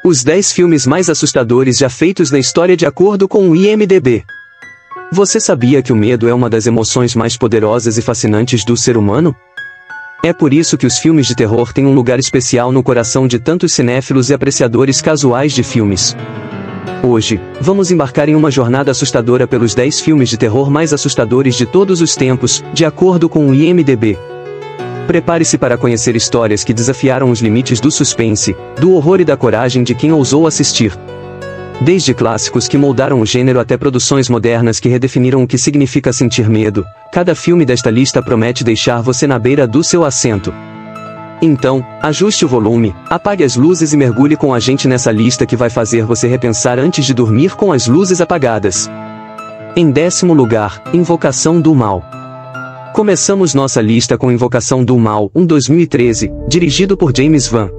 Os 10 filmes mais assustadores já feitos na história de acordo com o IMDb. Você sabia que o medo é uma das emoções mais poderosas e fascinantes do ser humano? É por isso que os filmes de terror têm um lugar especial no coração de tantos cinéfilos e apreciadores casuais de filmes. Hoje, vamos embarcar em uma jornada assustadora pelos 10 filmes de terror mais assustadores de todos os tempos, de acordo com o IMDb. Prepare-se para conhecer histórias que desafiaram os limites do suspense, do horror e da coragem de quem ousou assistir. Desde clássicos que moldaram o gênero até produções modernas que redefiniram o que significa sentir medo, cada filme desta lista promete deixar você na beira do seu assento. Então, ajuste o volume, apague as luzes e mergulhe com a gente nessa lista que vai fazer você repensar antes de dormir com as luzes apagadas. Em 10º lugar, Invocação do Mal. Começamos nossa lista com Invocação do Mal, 2013, dirigido por James Wan.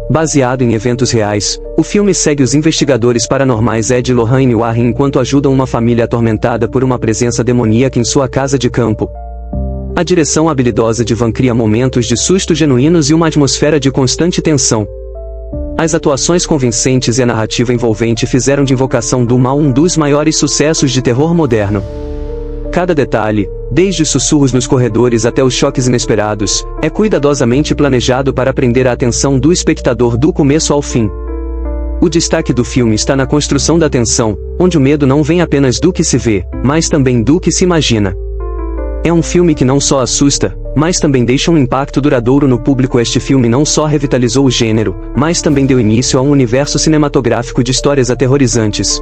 Baseado em eventos reais, o filme segue os investigadores paranormais Ed e Lorraine Warren enquanto ajudam uma família atormentada por uma presença demoníaca em sua casa de campo. A direção habilidosa de Wan cria momentos de susto genuínos e uma atmosfera de constante tensão. As atuações convincentes e a narrativa envolvente fizeram de Invocação do Mal um dos maiores sucessos de terror moderno. Cada detalhe, desde os sussurros nos corredores até os choques inesperados, é cuidadosamente planejado para prender a atenção do espectador do começo ao fim. O destaque do filme está na construção da tensão, onde o medo não vem apenas do que se vê, mas também do que se imagina. É um filme que não só assusta, mas também deixa um impacto duradouro no público. Este filme não só revitalizou o gênero, mas também deu início a um universo cinematográfico de histórias aterrorizantes.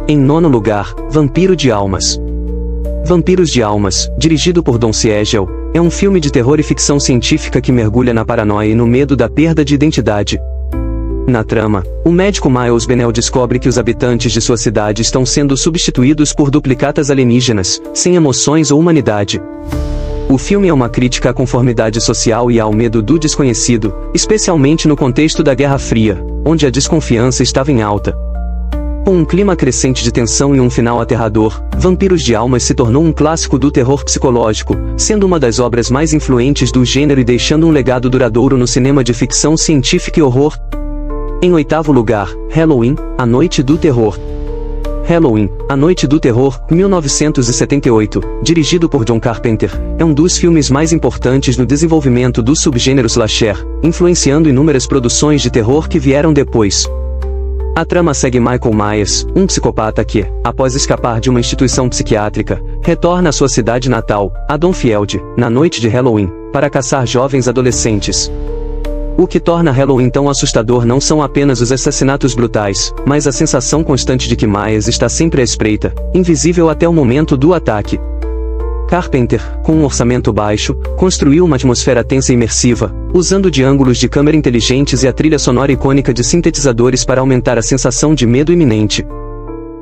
Em 9º lugar, Vampiro de Almas. Vampiros de Almas, dirigido por Don Siegel, é um filme de terror e ficção científica que mergulha na paranoia e no medo da perda de identidade. Na trama, o médico Miles Bennell descobre que os habitantes de sua cidade estão sendo substituídos por duplicatas alienígenas, sem emoções ou humanidade. O filme é uma crítica à conformidade social e ao medo do desconhecido, especialmente no contexto da Guerra Fria, onde a desconfiança estava em alta. Com um clima crescente de tensão e um final aterrador, Vampiros de Almas se tornou um clássico do terror psicológico, sendo uma das obras mais influentes do gênero e deixando um legado duradouro no cinema de ficção científica e horror. Em 8º lugar, Halloween, A Noite do Terror. Halloween, A Noite do Terror, 1978, dirigido por John Carpenter, é um dos filmes mais importantes no desenvolvimento do subgênero slasher, influenciando inúmeras produções de terror que vieram depois. A trama segue Michael Myers, um psicopata que, após escapar de uma instituição psiquiátrica, retorna à sua cidade natal, Haddonfield, na noite de Halloween, para caçar jovens adolescentes. O que torna Halloween tão assustador não são apenas os assassinatos brutais, mas a sensação constante de que Myers está sempre à espreita, invisível até o momento do ataque. Carpenter, com um orçamento baixo, construiu uma atmosfera tensa e imersiva, usando de ângulos de câmera inteligentes e a trilha sonora icônica de sintetizadores para aumentar a sensação de medo iminente.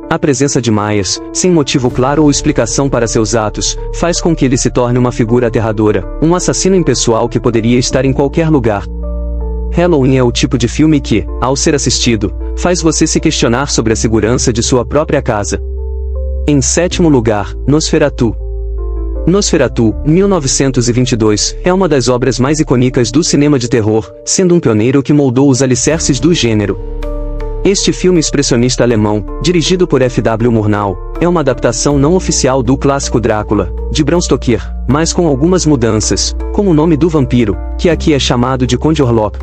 A presença de Myers, sem motivo claro ou explicação para seus atos, faz com que ele se torne uma figura aterradora, um assassino impessoal que poderia estar em qualquer lugar. Halloween é o tipo de filme que, ao ser assistido, faz você se questionar sobre a segurança de sua própria casa. Em 7º lugar, Nosferatu. Nosferatu, 1922, é uma das obras mais icônicas do cinema de terror, sendo um pioneiro que moldou os alicerces do gênero. Este filme expressionista alemão, dirigido por F.W. Murnau, é uma adaptação não oficial do clássico Drácula, de Bram Stoker, mas com algumas mudanças, como o nome do vampiro, que aqui é chamado de Conde Orlok.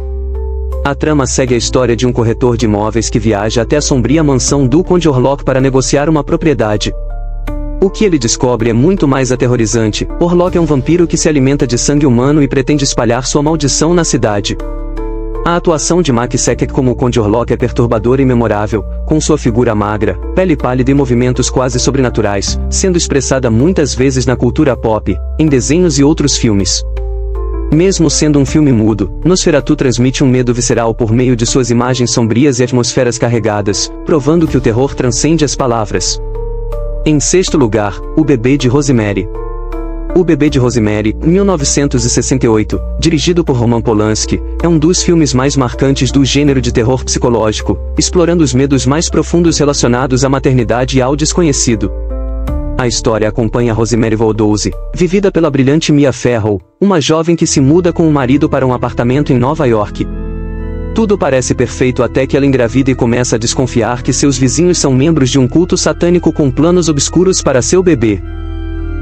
A trama segue a história de um corretor de imóveis que viaja até a sombria mansão do Conde Orlok para negociar uma propriedade. O que ele descobre é muito mais aterrorizante. Orlok é um vampiro que se alimenta de sangue humano e pretende espalhar sua maldição na cidade. A atuação de Max Sekek como o Conde Orlok é perturbadora e memorável, com sua figura magra, pele pálida e movimentos quase sobrenaturais, sendo expressada muitas vezes na cultura pop, em desenhos e outros filmes. Mesmo sendo um filme mudo, Nosferatu transmite um medo visceral por meio de suas imagens sombrias e atmosferas carregadas, provando que o terror transcende as palavras. Em 6º lugar, O Bebê de Rosemary. O Bebê de Rosemary, 1968, dirigido por Roman Polanski, é um dos filmes mais marcantes do gênero de terror psicológico, explorando os medos mais profundos relacionados à maternidade e ao desconhecido. A história acompanha Rosemary Valdose, vivida pela brilhante Mia Farrow, uma jovem que se muda com o marido para um apartamento em Nova York. Tudo parece perfeito até que ela engravida e começa a desconfiar que seus vizinhos são membros de um culto satânico com planos obscuros para seu bebê.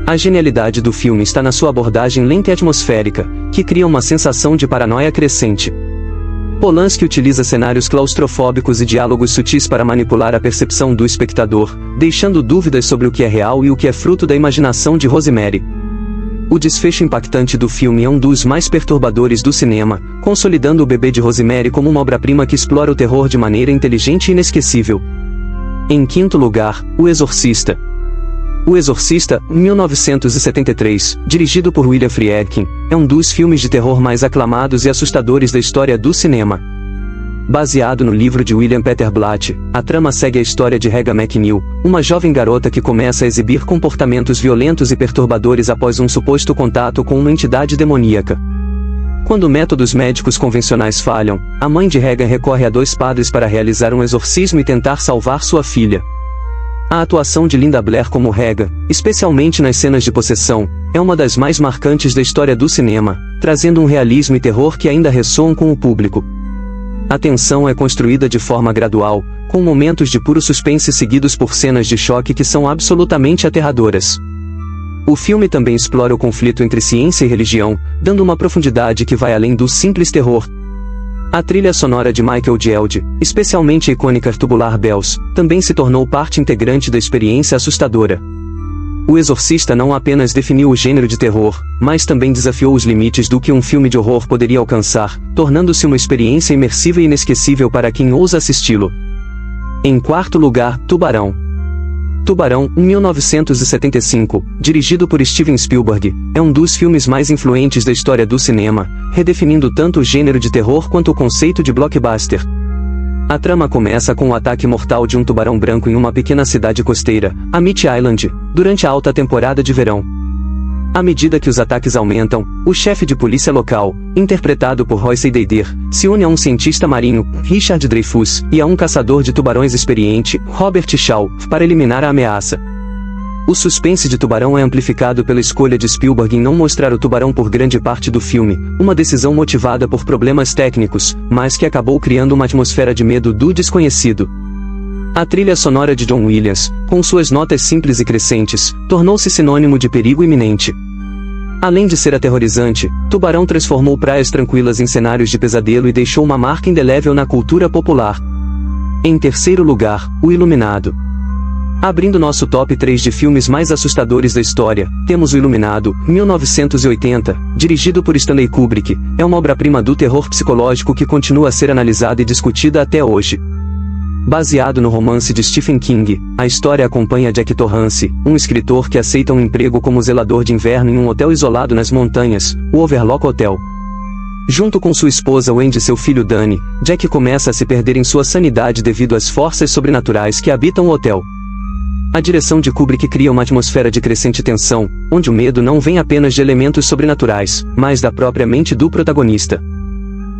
A genialidade do filme está na sua abordagem lenta e atmosférica, que cria uma sensação de paranoia crescente. Polanski utiliza cenários claustrofóbicos e diálogos sutis para manipular a percepção do espectador, deixando dúvidas sobre o que é real e o que é fruto da imaginação de Rosemary. O desfecho impactante do filme é um dos mais perturbadores do cinema, consolidando O Bebê de Rosemary como uma obra-prima que explora o terror de maneira inteligente e inesquecível. Em quinto lugar, O Exorcista. O Exorcista, 1973, dirigido por William Friedkin, é um dos filmes de terror mais aclamados e assustadores da história do cinema. Baseado no livro de William Peter Blatty, a trama segue a história de Rega McNeil, uma jovem garota que começa a exibir comportamentos violentos e perturbadores após um suposto contato com uma entidade demoníaca. Quando métodos médicos convencionais falham, a mãe de Rega recorre a 2 padres para realizar um exorcismo e tentar salvar sua filha. A atuação de Linda Blair como Rega, especialmente nas cenas de possessão, é uma das mais marcantes da história do cinema, trazendo um realismo e terror que ainda ressoam com o público. A tensão é construída de forma gradual, com momentos de puro suspense seguidos por cenas de choque que são absolutamente aterradoras. O filme também explora o conflito entre ciência e religião, dando uma profundidade que vai além do simples terror. A trilha sonora de Michael Gielgud, especialmente a icônica Tubular Bells, também se tornou parte integrante da experiência assustadora. O Exorcista não apenas definiu o gênero de terror, mas também desafiou os limites do que um filme de horror poderia alcançar, tornando-se uma experiência imersiva e inesquecível para quem ousa assisti-lo. Em quarto lugar, Tubarão. Tubarão, 1975, dirigido por Steven Spielberg, é um dos filmes mais influentes da história do cinema, redefinindo tanto o gênero de terror quanto o conceito de blockbuster. A trama começa com o ataque mortal de um tubarão branco em uma pequena cidade costeira, Amity Island, durante a alta temporada de verão. À medida que os ataques aumentam, o chefe de polícia local, interpretado por Royce Deider, se une a um cientista marinho, Richard Dreyfuss, e a um caçador de tubarões experiente, Robert Shaw, para eliminar a ameaça. O suspense de Tubarão é amplificado pela escolha de Spielberg em não mostrar o tubarão por grande parte do filme, uma decisão motivada por problemas técnicos, mas que acabou criando uma atmosfera de medo do desconhecido. A trilha sonora de John Williams, com suas notas simples e crescentes, tornou-se sinônimo de perigo iminente. Além de ser aterrorizante, Tubarão transformou praias tranquilas em cenários de pesadelo e deixou uma marca indelével na cultura popular. Em terceiro lugar, O Iluminado. Abrindo nosso top 3 de filmes mais assustadores da história, temos O Iluminado, 1980, dirigido por Stanley Kubrick, é uma obra-prima do terror psicológico que continua a ser analisada e discutida até hoje. Baseado no romance de Stephen King, a história acompanha Jack Torrance, um escritor que aceita um emprego como zelador de inverno em um hotel isolado nas montanhas, o Overlook Hotel. Junto com sua esposa Wendy e seu filho Danny, Jack começa a se perder em sua sanidade devido às forças sobrenaturais que habitam o hotel. A direção de Kubrick cria uma atmosfera de crescente tensão, onde o medo não vem apenas de elementos sobrenaturais, mas da própria mente do protagonista.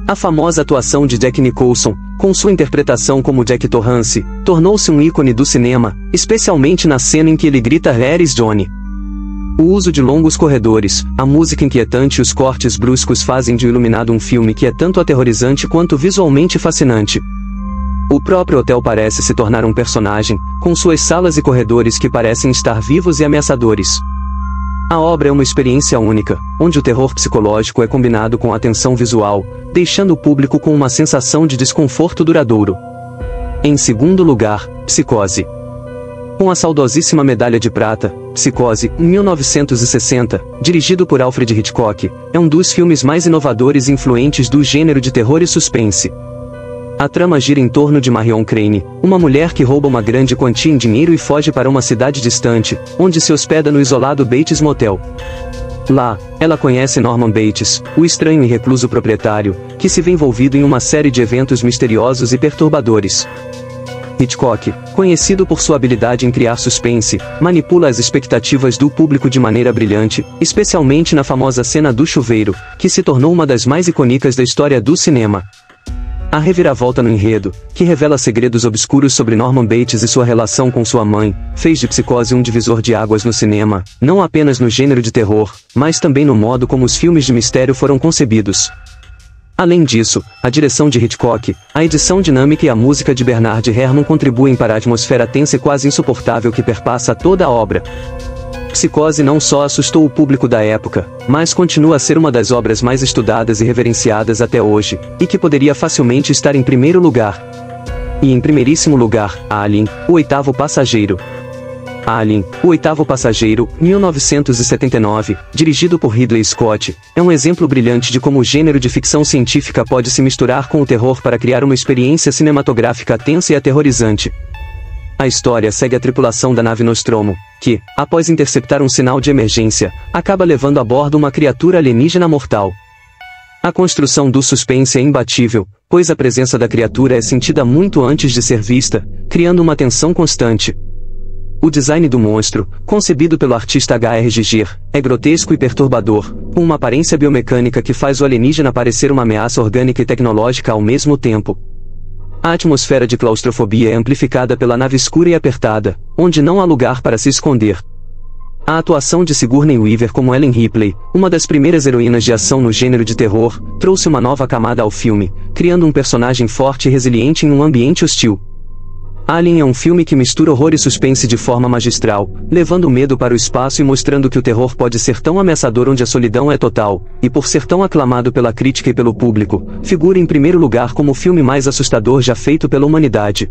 A famosa atuação de Jack Nicholson, com sua interpretação como Jack Torrance, tornou-se um ícone do cinema, especialmente na cena em que ele grita "Where is Johnny?". O uso de longos corredores, a música inquietante e os cortes bruscos fazem de O Iluminado um filme que é tanto aterrorizante quanto visualmente fascinante. O próprio hotel parece se tornar um personagem, com suas salas e corredores que parecem estar vivos e ameaçadores. A obra é uma experiência única, onde o terror psicológico é combinado com a tensão visual, deixando o público com uma sensação de desconforto duradouro. Em segundo lugar, Psicose. Com a saudosíssima medalha de prata, Psicose, 1960, dirigido por Alfred Hitchcock, é um dos filmes mais inovadores e influentes do gênero de terror e suspense. A trama gira em torno de Marion Crane, uma mulher que rouba uma grande quantia em dinheiro e foge para uma cidade distante, onde se hospeda no isolado Bates Motel. Lá, ela conhece Norman Bates, o estranho e recluso proprietário, que se vê envolvido em uma série de eventos misteriosos e perturbadores. Hitchcock, conhecido por sua habilidade em criar suspense, manipula as expectativas do público de maneira brilhante, especialmente na famosa cena do chuveiro, que se tornou uma das mais icônicas da história do cinema. A reviravolta no enredo, que revela segredos obscuros sobre Norman Bates e sua relação com sua mãe, fez de Psicose um divisor de águas no cinema, não apenas no gênero de terror, mas também no modo como os filmes de mistério foram concebidos. Além disso, a direção de Hitchcock, a edição dinâmica e a música de Bernard Herrmann contribuem para a atmosfera tensa e quase insuportável que perpassa toda a obra. Psicose não só assustou o público da época, mas continua a ser uma das obras mais estudadas e reverenciadas até hoje, e que poderia facilmente estar em primeiro lugar. E em primeiríssimo lugar, Alien, o oitavo passageiro. Alien, o oitavo passageiro, 1979, dirigido por Ridley Scott, é um exemplo brilhante de como o gênero de ficção científica pode se misturar com o terror para criar uma experiência cinematográfica tensa e aterrorizante. A história segue a tripulação da nave Nostromo, que, após interceptar um sinal de emergência, acaba levando a bordo uma criatura alienígena mortal. A construção do suspense é imbatível, pois a presença da criatura é sentida muito antes de ser vista, criando uma tensão constante. O design do monstro, concebido pelo artista H.R. Giger, é grotesco e perturbador, com uma aparência biomecânica que faz o alienígena parecer uma ameaça orgânica e tecnológica ao mesmo tempo. A atmosfera de claustrofobia é amplificada pela nave escura e apertada, onde não há lugar para se esconder. A atuação de Sigourney Weaver como Ellen Ripley, uma das primeiras heroínas de ação no gênero de terror, trouxe uma nova camada ao filme, criando um personagem forte e resiliente em um ambiente hostil. Alien é um filme que mistura horror e suspense de forma magistral, levando o medo para o espaço e mostrando que o terror pode ser tão ameaçador onde a solidão é total, e por ser tão aclamado pela crítica e pelo público, figura em primeiro lugar como o filme mais assustador já feito pela humanidade.